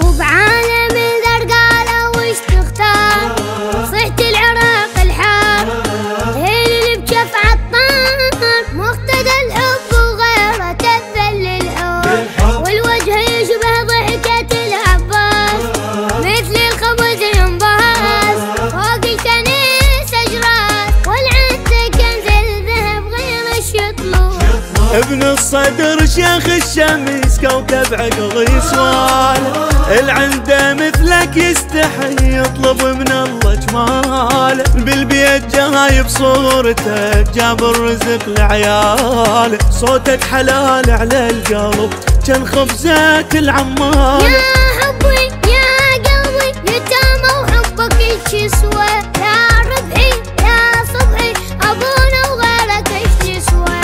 وبعالم الدرقالة وش تختار؟ صحت العراق الحار هي اللي بجف عطار مقتدى الحب وغيره تذل الحب والوجه يشبه ضحكة العباس مثل الخبز ينباس فوق الكنيسة جراس والعد كنز الذهب غير الشطلوب ابن الصدر شيخ الشمس كوكب عقلي سوال العنده مثلك يستحي يطلب من الله جمال بالبيت جايب صورتك جاب الرزق لعيال صوتك حلال على القلب كان خبزة العمال يا حبي يا قلبي يتامى وحبك ايش يسوى يا ربعي يا صبحي ابونا وغيرك ايش يسوى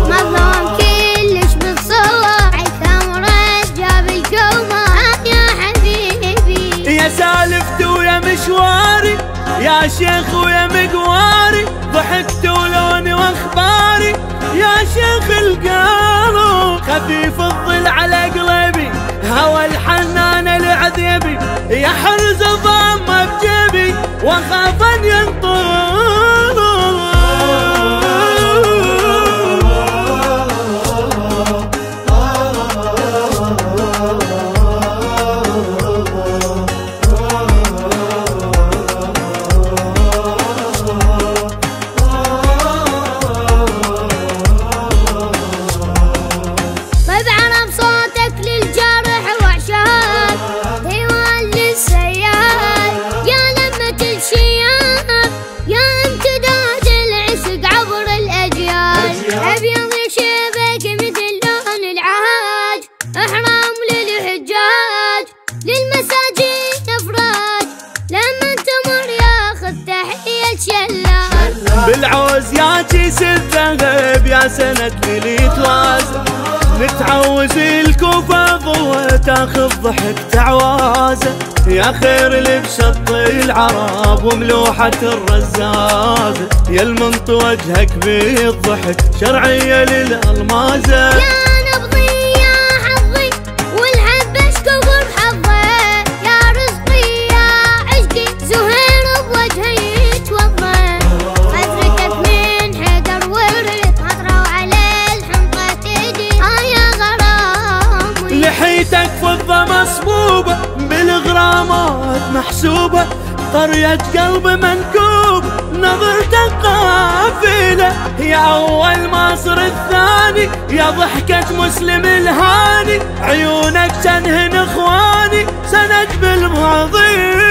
مظلوم كلش بالصور عثامرة جاب القومة يا حبيبي يا سالفت ويا مشواري يا شيخ ويا مقواري ضحكت ولوني واخباري يا شيخ القلب خفيف الظل على قلبي هوى الحنان العذيبي يا حرز ضام بجيبي واخاف ان ينطل أبيض يشبك مثل لون العاج إحرام للحجاج للمساجين أفراج لما تمر ياخذ تحية شلاج بالعوز يا كيس الذهب يا سند لي توازن نتعوز الكوفة ضوة تاخذ ضحك تعوازة يا خير اللي بشط العرب وملوحة الرزازة يا المنط وجهك بالضحك شرعية للألمازة يا نبضي يا حظي والحبش كبر بحظه يا رزقي يا عشقي زهير بوجهي يتوضى أدركك من حدر ورد خطرة وعلى الحنطة تجي يا غرامي لحيتك فضة مصبوبة بالغرامات محسوبة قرية قلب منكوب نظرتك قافلة يا أول مصر الثاني يا ضحكة مسلم الهاني عيونك تنهن إخواني سند بالماضي